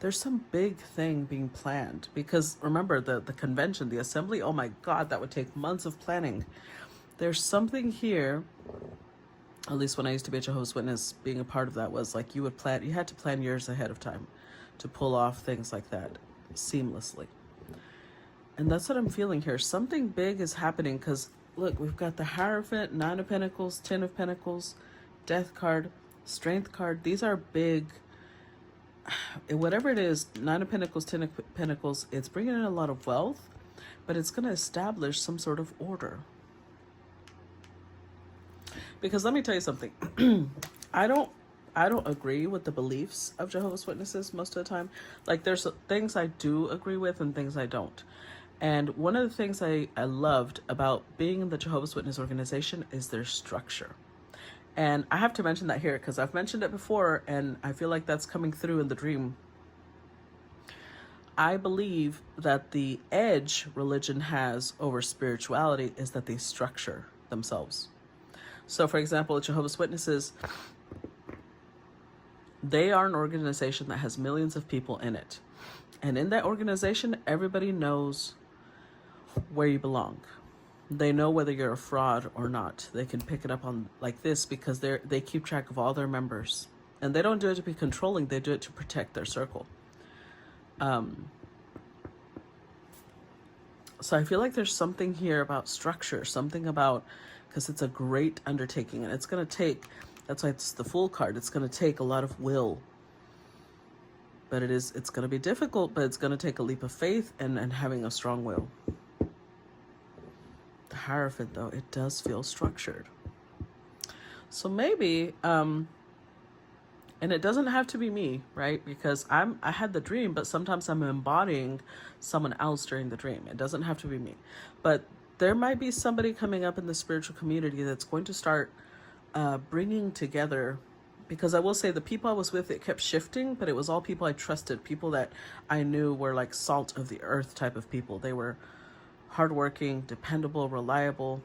there's some big thing being planned. Because remember, the convention, the assembly, oh my God, that would take months of planning. There's something here, at least when I used to be a Jehovah's Witness, being a part of that was like you had to plan years ahead of time to pull off things like that seamlessly. And that's what I'm feeling here. Something big is happening because, look, we've got the Hierophant, Nine of Pentacles, Ten of Pentacles, Death card, Strength card. These are big, whatever it is, Nine of Pentacles, Ten of Pentacles, it's bringing in a lot of wealth, but it's going to establish some sort of order. Because let me tell you something. I don't agree with the beliefs of Jehovah's Witnesses most of the time. Like, there's things I do agree with and things I don't. And one of the things I loved about being in the Jehovah's Witness organization is their structure. And I have to mention that here because I've mentioned it before and I feel like that's coming through in the dream. I believe that the edge religion has over spirituality is that they structure themselves. So, for example, Jehovah's Witnesses, they are an organization that has millions of people in it. And in that organization, everybody knows where you belong. They know whether you're a fraud or not. They can pick it up on like this because they keep track of all their members. And they don't do it to be controlling. They do it to protect their circle. So I feel like there's something here about structure, something about, because it's a great undertaking and it's going to take, that's why it's the Fool card. It's going to take a lot of will, but it's going to be difficult, but it's going to take a leap of faith and having a strong will. The Hierophant, though, it does feel structured. So maybe, and it doesn't have to be me, right? Because I had the dream, but sometimes I'm embodying someone else during the dream. It doesn't have to be me. But there might be somebody coming up in the spiritual community that's going to start bringing together, because I will say the people I was with, it kept shifting, but it was all people I trusted, people that I knew were like salt of the earth type of people. They were hardworking, dependable, reliable.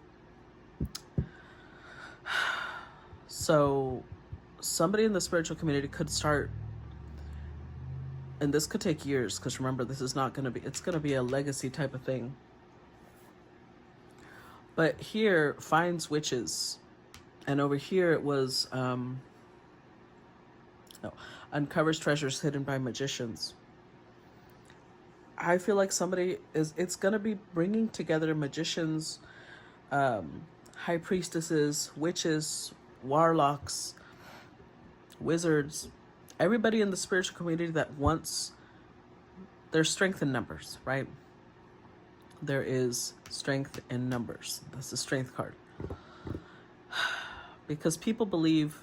So somebody in the spiritual community could start, and this could take years, because remember, this is not going to be, it's going to be a legacy type of thing. But here, finds witches. And over here it was, uncovers treasures hidden by magicians. I feel like it's going to be bringing together magicians, high priestesses, witches, warlocks, wizards, everybody in the spiritual community that wants, there's strength in numbers, right? There is strength in numbers. That's the Strength card. Because people believe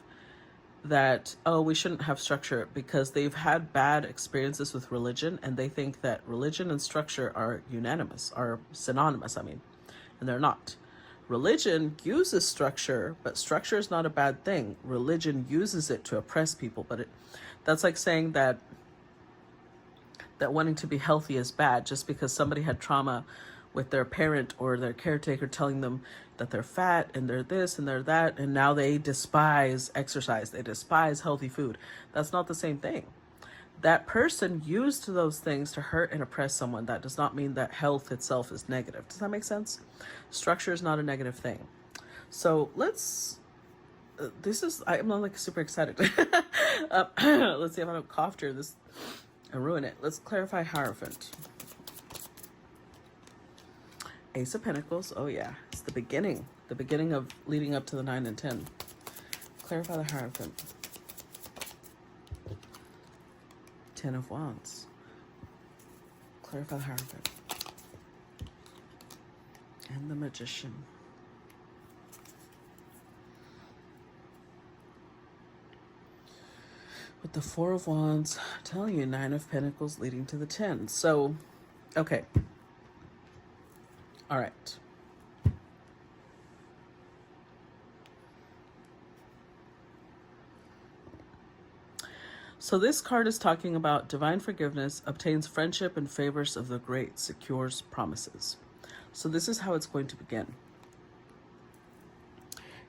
that, we shouldn't have structure because they've had bad experiences with religion, and they think that religion and structure are synonymous, and they're not. Religion uses structure, but structure is not a bad thing. Religion uses it to oppress people, but that's like saying that wanting to be healthy is bad just because somebody had trauma with their parent or their caretaker telling them that they're fat and they're this and they're that, and now they despise exercise, they despise healthy food. That's not the same thing. That person used those things to hurt and oppress someone. That does not mean that health itself is negative. Does that make sense? Structure is not a negative thing. So let's, I'm not like super excited. Let's see if I don't cough during this and ruin it. Let's clarify Hierophant. Ace of Pentacles. Oh yeah, it's the beginning of leading up to the 9 and 10. Clarify the Hierophant. 10 of Wands. Clarify the Hierophant. And the Magician. With the 4 of Wands, telling you 9 of Pentacles leading to the 10. So, okay. All right. So this card is talking about divine forgiveness, obtains friendship and favors of the great, secures promises. So this is how it's going to begin.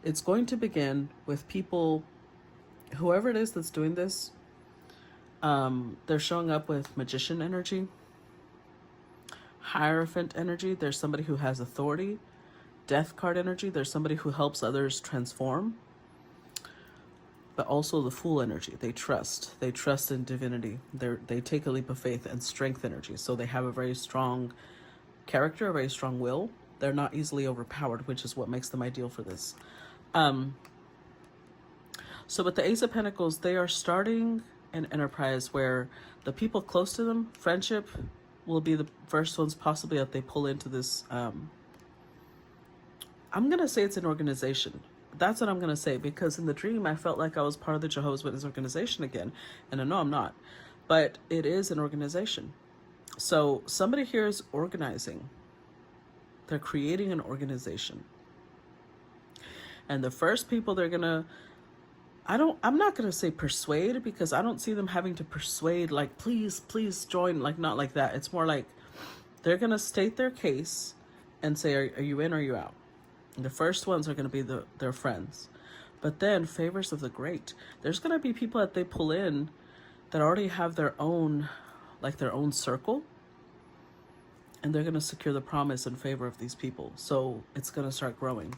It's going to begin with people, whoever it is that's doing this, They're showing up with magician energy, Hierophant energy. There's somebody who has authority. Death card energy. There's somebody who helps others transform. But also the Fool energy. They trust. They trust in divinity. They take a leap of faith. And Strength energy. So they have a very strong character, a very strong will. They're not easily overpowered, which is what makes them ideal for this. So with the Ace of Pentacles, they are starting an enterprise where the people close to them, friendship, will be the first ones possibly that they pull into this. I'm going to say it's an organization. That's what I'm going to say, because in the dream, I felt like I was part of the Jehovah's Witness organization again. And I know I'm not, but it is an organization. So somebody here is organizing. They're creating an organization. And the first people they're going to, I'm not going to say persuade, because I don't see them having to persuade, like, please join, like, not like that. It's more like they're going to state their case and say, are you in or are you out? And the first ones are going to be their friends. But then favors of the great. There's going to be people that they pull in that already have their own, like their own circle. And they're going to secure the promise in favor of these people. So it's going to start growing.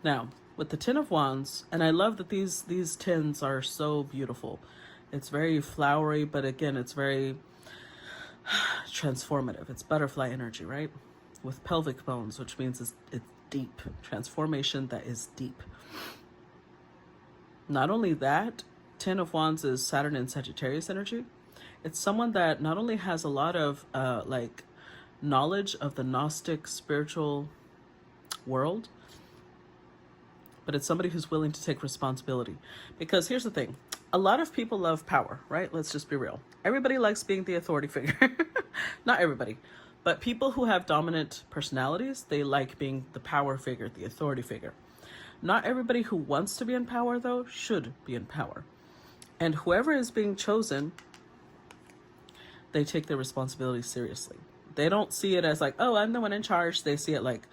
Now, with the Ten of Wands, and I love that these tens are so beautiful. It's very flowery, but again, it's very transformative. It's butterfly energy, right? With pelvic bones, which means it's deep. Transformation that is deep. Not only that, Ten of Wands is Saturn and Sagittarius energy. It's someone that not only has a lot of like knowledge of the Gnostic spiritual world, but it's somebody who's willing to take responsibility. Because here's the thing. A lot of people love power, right? Let's just be real. Everybody likes being the authority figure. Not everybody. But people who have dominant personalities, they like being the power figure, the authority figure. Not everybody who wants to be in power, though, should be in power. And whoever is being chosen, they take their responsibility seriously. They don't see it as like, oh, I'm the one in charge. They see it like,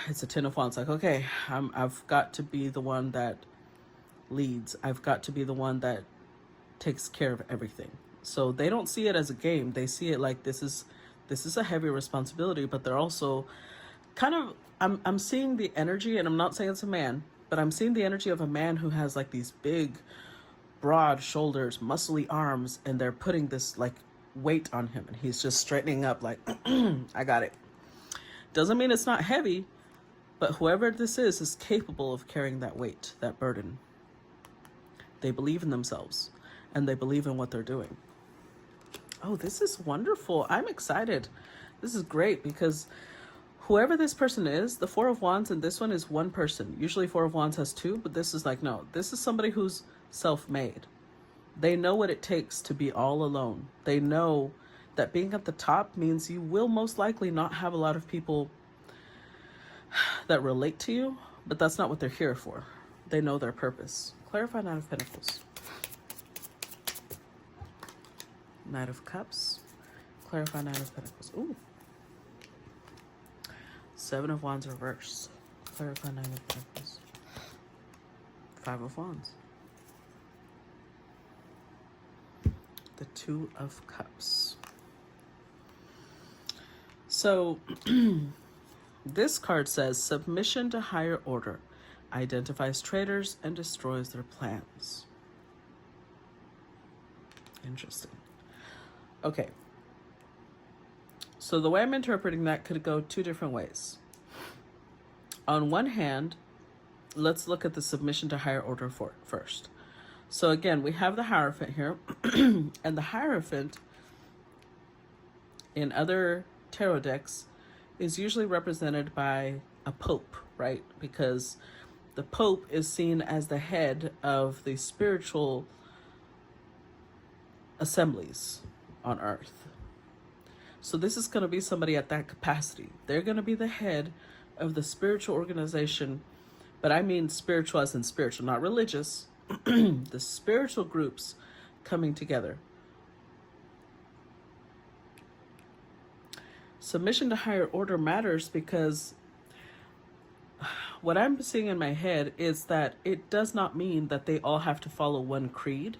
it's a Ten of Wands. Like, okay, I've got to be the one that leads. I've got to be the one that takes care of everything. So they don't see it as a game. They see it like this is a heavy responsibility, but they're also kind of, I'm seeing the energy, and I'm not saying it's a man, but I'm seeing the energy of a man who has like these big, broad shoulders, muscly arms, and they're putting this like weight on him, and he's just straightening up like, I got it. Doesn't mean it's not heavy, but whoever this is capable of carrying that weight, that burden. They believe in themselves, and they believe in what they're doing. Oh, this is wonderful. I'm excited. This is great, because whoever this person is, the Four of Wands and this one is one person. Usually Four of Wands has two, but this is like, no, this is somebody who's self-made. They know what it takes to be all alone. They know that being at the top means you will most likely not have a lot of people that relate to you, but that's not what they're here for. They know their purpose. Clarify Knight of Pentacles. Knight of Cups. Clarify Knight of Pentacles. Ooh. Seven of Wands reverse. Clarify Knight of Pentacles. Five of Wands. The Two of Cups. So this card says submission to higher order, identifies traitors and destroys their plans. Interesting. Okay. So the way I'm interpreting that could go two different ways. On one hand, let's look at the submission to higher order first. So again, we have the Hierophant here, and the Hierophant in other tarot decks is usually represented by a pope, right? Because the pope is seen as the head of the spiritual assemblies on earth. So this is going to be somebody at that capacity. They're going to be the head of the spiritual organization, but I mean spiritual as in spiritual, not religious. The spiritual groups coming together. Submission to higher order matters because what I'm seeing in my head is that it does not mean that they all have to follow one creed.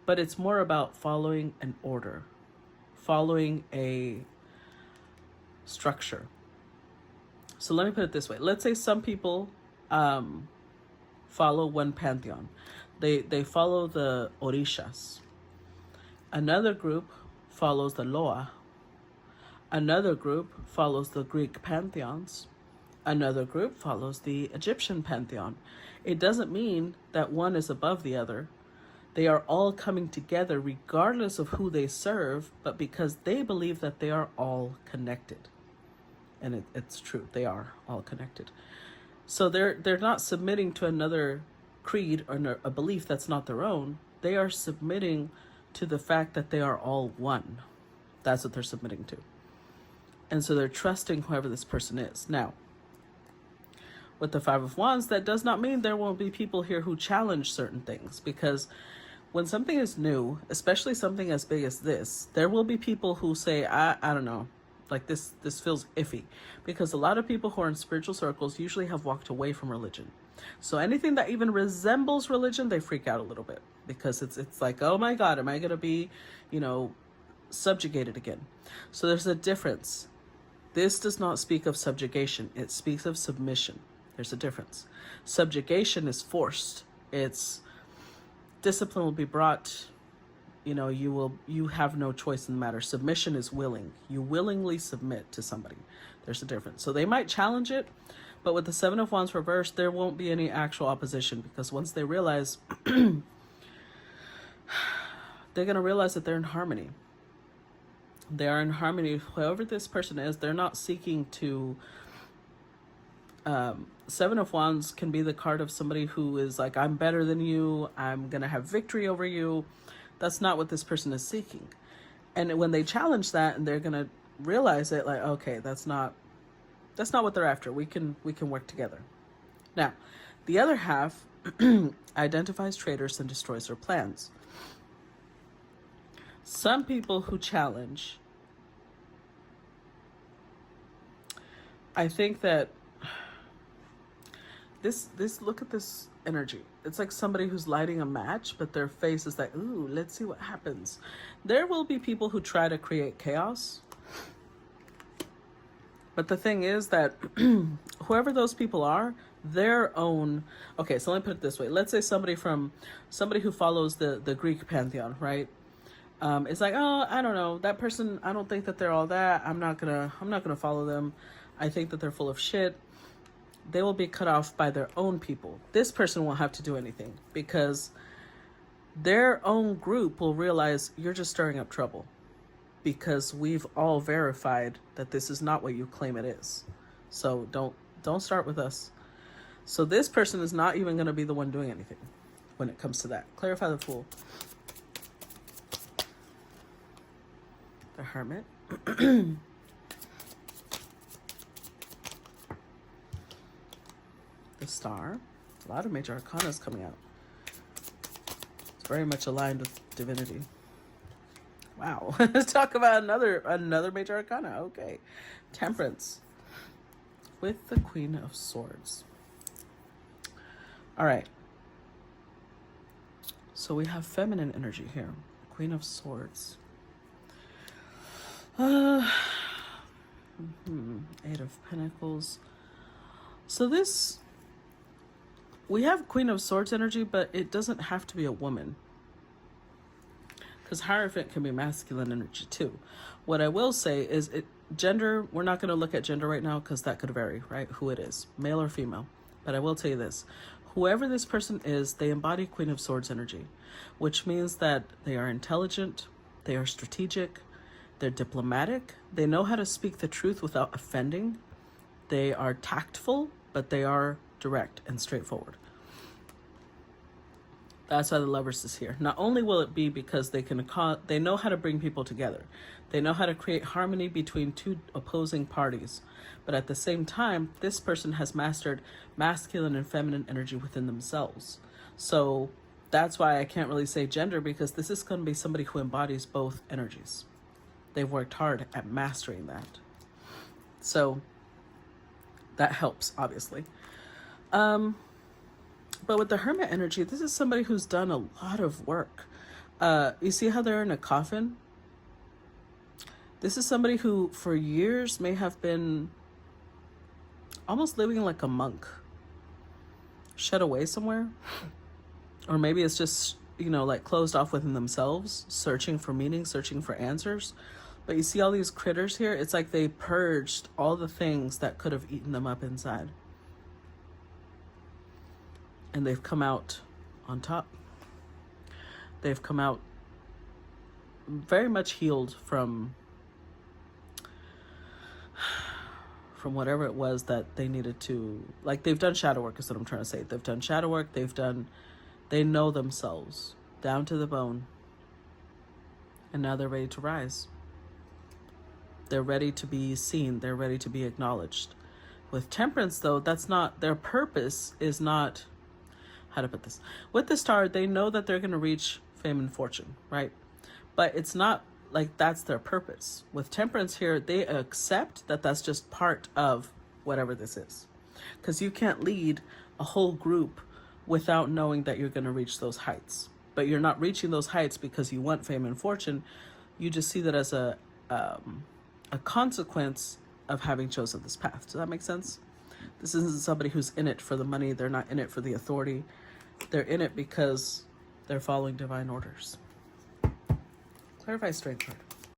but it's more about following an order, following a structure. So let me put it this way. Let's say some people follow one pantheon. They follow the Orishas. Another group follows the Loa. Another group follows the Greek pantheons. Another group follows the Egyptian pantheon. It doesn't mean that one is above the other. They are all coming together regardless of who they serve, but because they believe that they are all connected. And it's true, they are all connected. So they're not submitting to another creed or a belief that's not their own. They are submitting to the fact that they are all one. That's what they're submitting to. And so they're trusting whoever this person is. Now, with the Five of Wands, that does not mean there won't be people here who challenge certain things, because when something is new, especially something as big as this, there will be people who say, I don't know, like this feels iffy, because a lot of people who are in spiritual circles usually have walked away from religion. So anything that even resembles religion, they freak out a little bit, because it's like, oh my God, am I going to be, subjugated again? So there's a difference. This does not speak of subjugation. It speaks of submission. There's a difference. Subjugation is forced. It's discipline will be brought. You have no choice in the matter. Submission is willing. You willingly submit to somebody. There's a difference. So they might challenge it, but with the Seven of Wands reversed, there won't be any actual opposition, because once they realize, they're going to realize that they're in harmony. They are in harmony. Whoever this person is, they're not seeking to... Seven of Wands can be the card of somebody who is like, I'm better than you. I'm going to have victory over you. That's not what this person is seeking. And when they challenge that, and they're going to realize it, like, okay, that's not what they're after. We can work together. Now, the other half identifies traitors and destroys their plans. Some people who challenge, I think that this look at this energy. It's like somebody who's lighting a match, but their face is like, ooh, let's see what happens. There will be people who try to create chaos. But the thing is that whoever those people are, their own... Okay, so let me put it this way. Let's say somebody who follows the Greek pantheon, right? It's like, oh, I don't know, that person, I don't think that they're all that. I'm not gonna follow them. I think that they're full of shit. They will be cut off by their own people. This person won't have to do anything, because their own group will realize you're just stirring up trouble, because we've all verified that this is not what you claim it is. So don't start with us. So this person is not even going to be the one doing anything when it comes to that. Clarify the Fool. The Hermit. The Star. A lot of major arcana is coming out. It's very much aligned with divinity. Wow. Let's talk about another major arcana. Okay. Temperance. With the Queen of Swords. All right. So we have feminine energy here. Queen of Swords. Eight of Pentacles. So this... We have Queen of Swords energy, but it doesn't have to be a woman, because Hierophant can be masculine energy too. What I will say is gender, we're not going to look at gender right now, because that could vary, right? Who it is, male or female. But I will tell you this. Whoever this person is, they embody Queen of Swords energy, which means that they are intelligent, they are strategic, they're diplomatic, they know how to speak the truth without offending, they are tactful, but they are direct and straightforward. That's why the Lovers is here. Not only will it be because they know how to bring people together, they know how to create harmony between two opposing parties, but at the same time, this person has mastered masculine and feminine energy within themselves. So that's why I can't really say gender, because this is going to be somebody who embodies both energies. They've worked hard at mastering that. So that helps, obviously. But with the Hermit energy, this is somebody who's done a lot of work. You see how they're in a coffin? This is somebody who for years may have been almost living like a monk, shut away somewhere. Or maybe it's just, you know, like closed off within themselves, searching for meaning, searching for answers. But you see all these critters here? It's like they purged all the things that could have eaten them up inside. And they've come out on top. They've come out very much healed from whatever it was that they needed to, like, they've done shadow work is what I'm trying to say. They've done shadow work. They know themselves down to the bone. And now they're ready to rise. They're ready to be seen. They're ready to be acknowledged. With Temperance, though, that's not, their purpose is not, how to put this? With the Star, they know that they're going to reach fame and fortune, right? But it's not like that's their purpose. With Temperance here, they accept that that's just part of whatever this is. Because you can't lead a whole group without knowing that you're going to reach those heights. But you're not reaching those heights because you want fame and fortune. You just see that as a consequence of having chosen this path. Does that make sense? This isn't somebody who's in it for the money. They're not in it for the authority. They're in it because they're following divine orders. Clarify strength card.